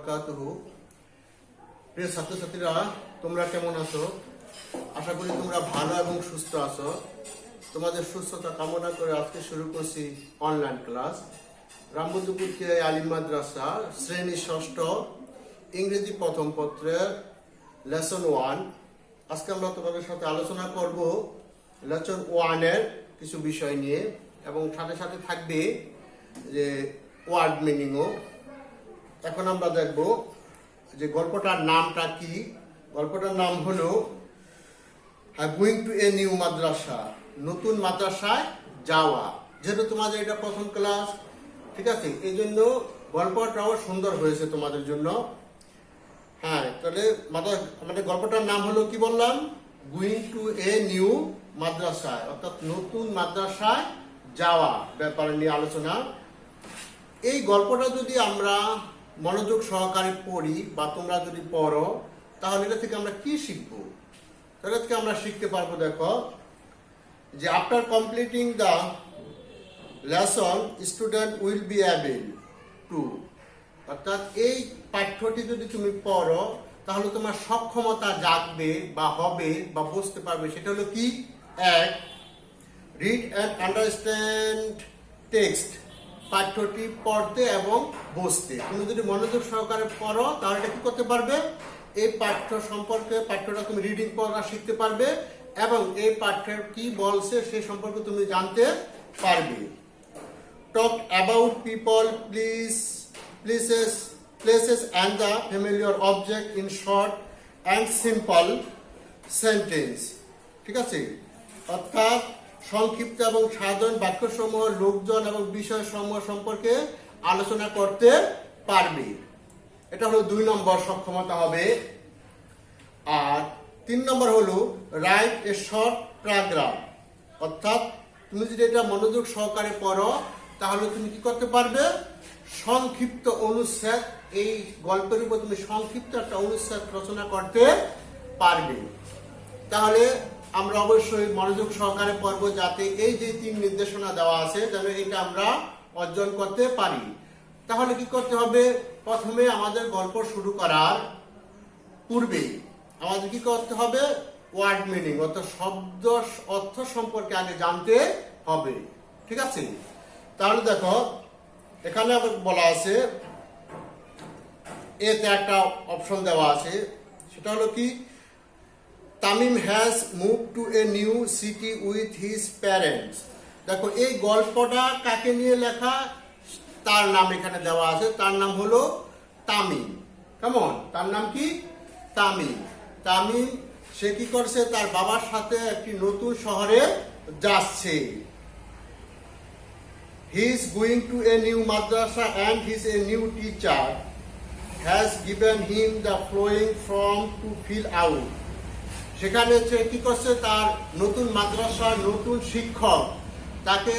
বারাকাতুহু। প্রিয় ছাত্রছাত্রীরা, তোমরা কেমন আছো? আশা করি তোমরা ভালো এবং সুস্থ আছো। তোমাদের সুস্থতা কামনা করে আজকে শুরু করছি অনলাইন ক্লাস। রামবন্ধুপুর কেআই আলিম মাদ্রাসা শ্রেণী ষষ্ঠ ইংরেজি প্রথম পত্রের লেসন 1। আজকে আমরা তোমাদের সাথে আলোচনা করব লেসন 1-এর কিছু বিষয় নিয়ে, এবং সাথে সাথে থাকবে যে ওয়ার্ড মিনিংও। এখন আমরা দেখব যে গল্পটার নামটা কি। গল্পটার নাম হলো গোয়িং টু এ নিউ মাদ্রাসা, নতুন মাদ্রাসায় যাওয়া। যেহেতু তোমাদের এটা প্রথম ক্লাস, ঠিক আছে, এই জন্য গল্পটাও সুন্দর হয়েছে তোমাদের জন্য। হ্যাঁ, তাহলে আমাদের গল্পটার নাম হলো কি বললাম, গোয়িং টু এ নিউ মাদ্রাসায়, অর্থাৎ নতুন মাদ্রাসায় যাওয়া ব্যাপারে নিয়ে আলোচনা। এই গল্পটা যদি আমরা মনোযোগ সহকারে পড়ি বা তোমরা যদি পড়ো, তাহলে এটা থেকে আমরা কি শিখবো? তাহলে থেকে আমরা শিখতে পারবো, দেখো, যে after completing the lesson student will be able to, অর্থাৎ এই পাঠ্যটি যদি তুমি পড়ো তাহলে তোমার সক্ষমতা জাগবে বা হবে বা বুঝতে পারবে। সেটা হলো কি, এক, রিড অ্যান্ড আন্ডারস্ট্যান্ড টেক্সট, পাঠ্যটি পড়তে এবং বুঝতে। তুমি যদি মনোযোগ সহকারে পড়ো তাহলে এটা কি করতে পারবে, এই পাঠ্য সম্পর্কে, পাঠ্যটা তুমি রিডিং পড়া শিখতে পারবে এবং এই পাঠ্যের কি বলছে সে সম্পর্কে তুমি জানতে পারবে। Talk about people, places and the familiar object in short and simple sentence, ঠিক আছে, অর্থাৎ সংক্ষিপ্ত এবং সাধারণ বাক্যসমূহ, লোকজন এবং বিষয়সমূহ সম্পর্কে আলোচনা করতে পারবে। এটা হলো 2 নম্বর সক্ষমতা হবে। আর 3 নম্বর হলো রাইট এ শর্ট প্যারাগ্রাফ, অর্থাৎ তুমি যদি এটা মনোযোগ সহকারে পড়ো তাহলে তুমি কি করতে পারবে, সংক্ষিপ্ত অনুচ্ছেদ, এই গল্পের উপর তুমি সংক্ষিপ্ত একটা অনুচ্ছেদ রচনা করতে পারবে। তাহলে আমরা অবশ্যই মনোযোগ সহকারে পড়বো, যাতে এই যে 3 নির্দেশনা দেওয়া আছে যেন এটা আমরা অর্জন করতে পারি। তাহলে কি করতে হবে, প্রথমে আমাদের গল্প শুরু করার পূর্বে আমাদের কি করতে হবে, ওয়ার্ড মিনিং, অর্থাৎ শব্দ অর্থ সম্পর্কে আগে জানতে হবে, ঠিক আছে। তাহলে দেখো, এখানে বলা আছে, এতে একটা অপশন দেওয়া আছে, সেটা হলো কি, Tamim has move to a new city with his parents. দেখো, এই গল্পটা কাকে নিয়ে লেখা, তার নাম এখানে দেওয়া আছে, তার নাম হলো তামিম। কেমন, তার নাম কি, তামিম। তামিম সে কি করছে, তার বাবার সাথে একটি নতুন শহরে যাচ্ছে। He is going to a new madrasa and his a new teacher has given him the following form to fill out. সেখানে সে কি করছে, তার নতুন মাদ্রাসার নতুন শিক্ষক তাকে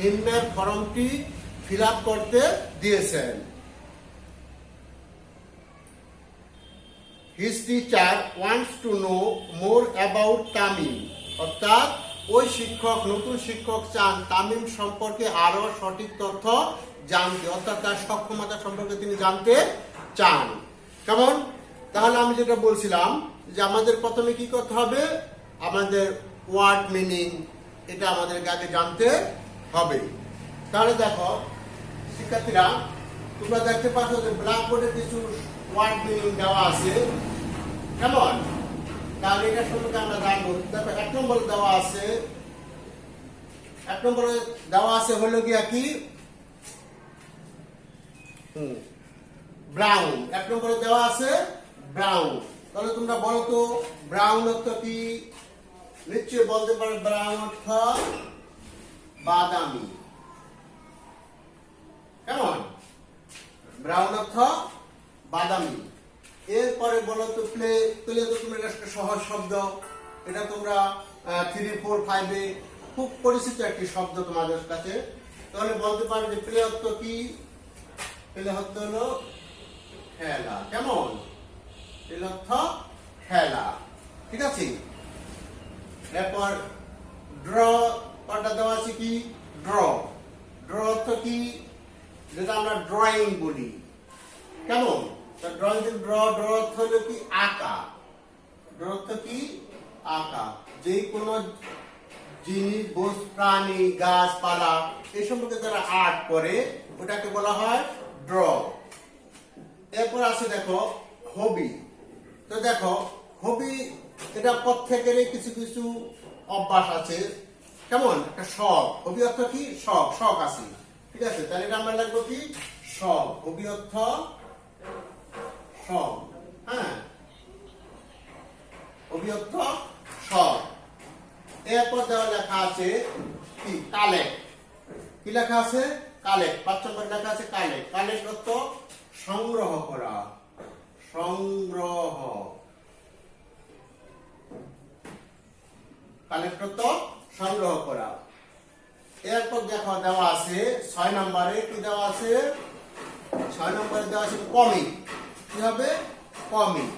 নিম্নের ফর্মটি ফিল আপ করতে দিয়েছেন। His teacher wants to know more about Tamim, অর্থাৎ ওই শিক্ষক, নতুন শিক্ষক চান তামিম সম্পর্কে আরো সঠিক তথ্য জানতে, অর্থাৎ তার সক্ষমতা সম্পর্কে তিনি জানতে চান। কেমন, তাহলে আমি যেটা বলছিলাম যে আমাদের প্রথমে কি করতে হবে, আমাদের ওয়ার্ড মিনিং এটা আমাদেরকে আগে জানতে হবে। তাহলে দেখো শিক্ষার্থীরা, তোমরা দেখতে পাচ্ছ যে ব্ল্যাকবোর্ডে কিছু ওয়ার্ড মিনিং দেওয়া আছে। কেমন, তাহলে এটা সম্পর্কে আমরা জানবো। দেখো, 1 নম্বরে দেওয়া আছে, 1 নম্বরে দেওয়া আছে হলো গিয়া কি, ব্রাউন। 1 নম্বরে দেওয়া আছে ব্রাউন। তাহলে তোমরা বলো তো ব্রাউন অর্থ কি? নিশ্চয়ই বলতে পারো, ব্রাউন অর্থ বাদামি। কেমন, ব্রাউন অর্থ বাদামি। এরপরে বলো তো প্লে। প্লে তো তোমরা একটা সহজ শব্দ, এটা তোমরা 3, 4, 5-এ খুব পরিচিত একটি শব্দ তোমাদের কাছে। তাহলে বলতে পারো যে প্লে অর্থ কি? প্লে অর্থ হলো খেলা। কেমন, প্লে অর্থ খেলা, ঠিক আছে। এরপর ড্র কটা দেওয়া আছে কি, ড্র। ড্র অর্থ কি, যেটা আমরা ড্রয়িং বলি। কেমন, ড্রয়িং ড্র ড্র অর্থ হলো কি আঁকা, ড্র অর্থ কি আঁকা। যে কোনো জিনিস, বস্তু, প্রাণী, গাছপালা এই সম্পর্কে যারা আর্ট করে ওটাকে বলা হয় ড্র। এরপর আছে দেখো হবি। তো দেখো হবি এটা প্রত্যেকেরই কিছু কিছু অভ্যাস আছে, কেমন একটা শখ। হবি অর্থ কি শখ, শখ আছে, ঠিক আছে। তাহলে এটা আমরা লাগবো কি শখ, হবি অর্থ শখ। হ্যাঁ, হবি অর্থ শখ। এরপর দেওয়া লেখা আছে কি কালেক্ট। কি লেখা আছে কালেক্ট, 5 নম্বর লেখা আছে কালেক্ট। কালেক্ট অর্থ সংগ্রহ করা, সংগ্রহ। কালেক্ট অর্থ সংগ্রহ করা। এরপর দেখো দেওয়া আছে 6 নম্বরে কি দেওয়া আছে, 6 নম্বরে দেওয়া আছে কমিক। কি হবে কমিক।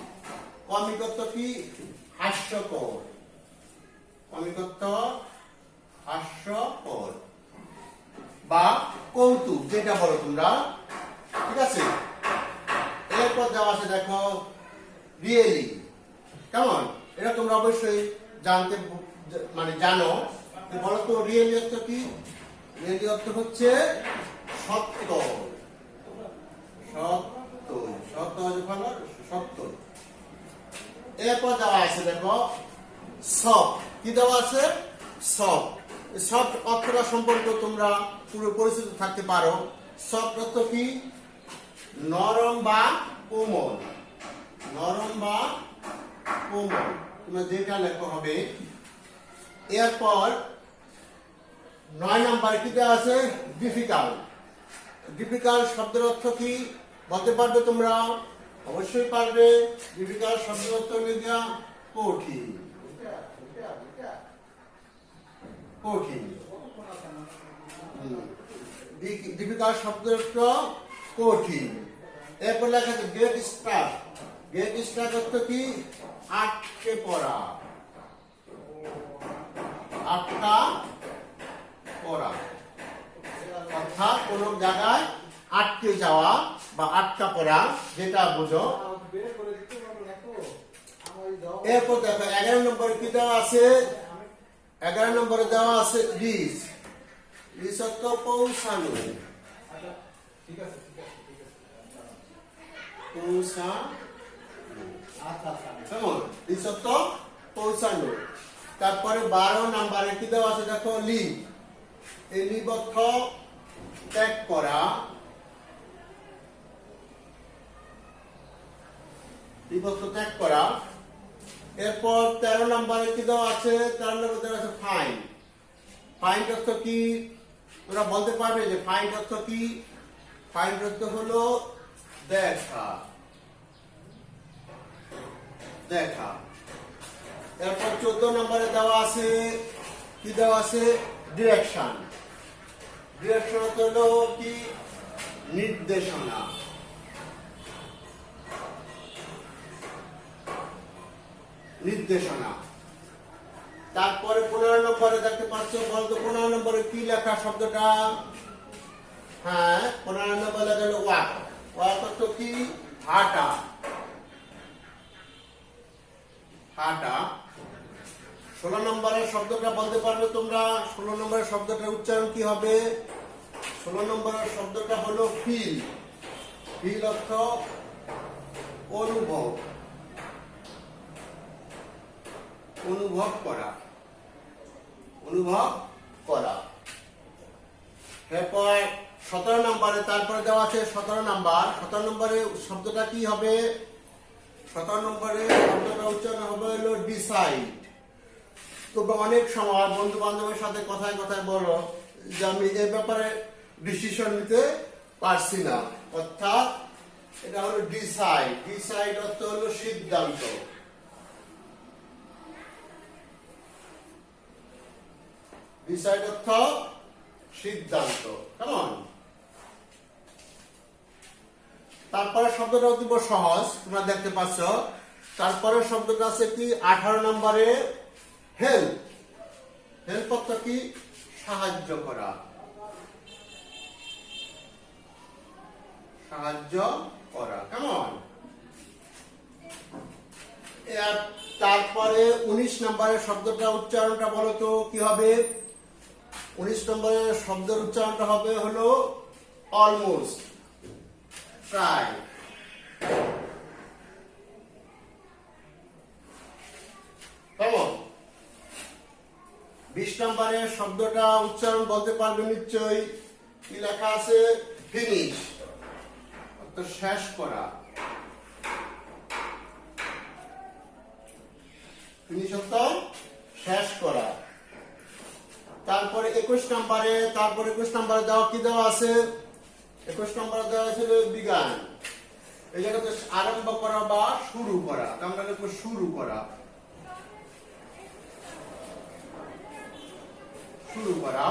কমিক অর্থ কি হাস্যকর, কমিক অর্থ হাস্যকর বা কৌতুক, যেটা বলো তোমরা, ঠিক আছে। এরপর দেওয়া আছে দেখো রিয়েলি। কেমন এটা তোমরা অবশ্যই জানতে মানে জানো। বলো তো রিয়েলি অর্থ কি? রিয়েলি অর্থ হচ্ছে সত্য, সত্য, সত্য ভালো, সত্য। এরপর দেওয়া আছে দেখো সফট। কি দেওয়া আছে সফট। সফট অর্থটা সম্পর্কে তোমরা পুরো পরিচিত থাকতে পারো। সফট অর্থ কি নরম বা কোমল, নরম বা কোমল, তোমরা যেটা লেখা হবে। এরপর 9 নম্বর কি দেওয়া আছে ডিফিকাল্ট। ডিফিকাল্ট শব্দের অর্থ কি বলতে পারবে তোমরা? অবশ্যই পারবে। ডিফিকাল্ট শব্দের অর্থ হলো কঠিন, কঠিন। ডিফিকাল্ট শব্দের অর্থ কঠিন। এরপর লেখা আছে গেট স্টাক। গেট স্টাক অর্থ কি আটকে পড়া, আটকা পড়া, অর্থাৎ কোন জায়গায় আটকে যাওয়া বা আটকা পড়া, যেটা বুঝো। এরপর দেখো 11 নম্বরে কি দেওয়া আছে, 11 নম্বরে দেওয়া আছে রিচ। রিচ অর্থ পৌঁছানো, পৌঁছানো। তারপরে 12 নম্বরে কি দেওয়া আছে দেখো লিভ। এই লিভ অর্থ ত্যাগ করা, লিভ অর্থ ত্যাগ করা। এরপর 13 নম্বরে কি দেওয়া আছে, 13 নম্বরে দেওয়া আছে ফাইন্ড। ফাইন্ড অর্থ কি তোমরা বলতে পারবে যে ফাইন্ড অর্থ কি? ফাইন্ড অর্থ হলো দেখা, দেখা। এরপর 14 নম্বরে দেওয়া আছে কি দেওয়া আছে ডিরেকশন। ডিরেকশন অর্থ হলো কি নির্দেশনা, নির্দেশনা। তারপরে 15 নম্বরে দেখতে পাচ্ছ, বলতো 15 নম্বরে কি লেখা শব্দটা? হ্যাঁ, 15 নম্বরে লেখা হলো ওয়াক। ওয়াক অর্থ কি হাঁটা, হাঁটা। 16 নম্বরের শব্দটা বলতে পারবে তোমরা? 16 নম্বরের শব্দটার উচ্চারণ কি হবে? 16 নম্বরের শব্দটা হলো ফিল। ফিল অর্থ অনুভব, অনুভব করা, অনুভব করা। এরপর 17 নম্বরে তারপরে দেওয়া আছে 17 নম্বর। 17 নম্বরে শব্দটা কি হবে? 17 নম্বরে শব্দটা উচ্চারণ হবে হলো ডিসাইড। তোমরা অনেক সময় বন্ধু বান্ধবের সাথে কথায় কথায় বলো যে আমি এই ব্যাপারে ডিসিশন নিতে পারছি না, অর্থাৎ এটা হলো ডিসাইড। ডিসাইড অর্থ হলো সিদ্ধান্ত, ডিসাইড অর্থ সিদ্ধান্ত। কেমন? তারপরে শব্দটা অতি সহজ, তোমরা দেখতে পাচ্ছ। তারপরে শব্দটা আছে কি 18 নম্বরে হেল্প। হেল্প অর্থ কি সাহায্য করা, সাহায্য করা। কেমন? 19 নম্বরের শব্দটা উচ্চারণটা বলো তো কি হবে? 19 নম্বরের শব্দের উচ্চারণটা হবে হলো অলমোস্ট, প্রায়। কেমন? 20 নম্বরের শব্দটা উচ্চারণ বলতে পারবে নিশ্চয়ই। কি লেখা আছে? ফিনিশ, অর্থাৎ শেষ করা। ফিনিশ অর্থাৎ শেষ করা। তারপরে 21 নম্বরে দেওয়া কি দেওয়া আছে? 21 নম্বরে দেওয়া আছে বিজ্ঞান। এই জায়গাতে আরম্ভ করা বা শুরু করা, আমরা লিখবো শুরু করা। শুরু করা।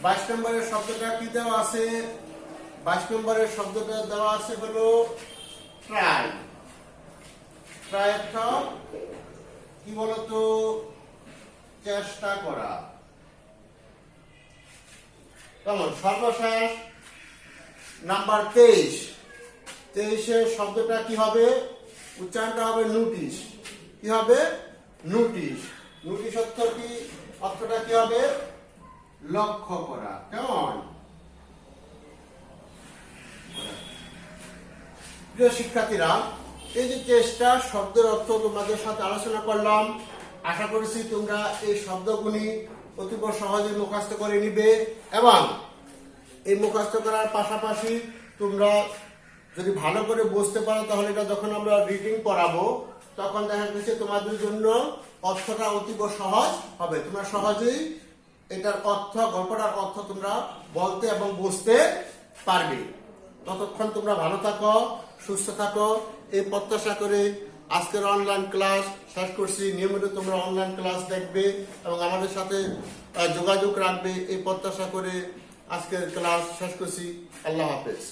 22 নম্বরের শব্দটা কি দেওয়া আছে? 22 নম্বরের শব্দটা দেওয়া আছে হলো ট্রাই। ট্রাই একটা কি বলতো? চেষ্টা করা। কেমন? সর্বশেষ নাম্বার 23। 23 শব্দটা কি হবে? উচ্চারণটা হবে নোটিশ। কি হবে? নোটিশ। নোটিশ অর্থ কি? অর্থটা কি হবে? লক্ষ্য করা। কেমন? প্রিয় শিক্ষার্থীরা, এই যে চেষ্টা শব্দের অর্থ তোমাদের সাথে আলোচনা করলাম, আশা করছি তোমরা এই শব্দগুলি অতীব সহজে মুখস্থ করে নিবে এবং এই মুখস্থ করার পাশাপাশি তোমরা যদি ভালো করে বুঝতে পারো তাহলে এটা যখন আমরা রিডিং পড়াবো তখন দেখা যাচ্ছে তোমাদের জন্য অর্থটা অতীব সহজ হবে। তোমরা সহজেই এটার অর্থ, গল্পটার অর্থ তোমরা বলতে এবং বুঝতে পারবে। ততক্ষণ তোমরা ভালো থাকো, সুস্থ থাকো, এই প্রত্যাশা করে আজকের অনলাইন ক্লাস শেষ করছি। নিয়মিত তোমরা অনলাইন ক্লাস দেখবে এবং আমাদের সাথে যোগাযোগ রাখবে, এই প্রত্যাশা করে আজকের ক্লাস শেষ করছি। আল্লাহ হাফেজ।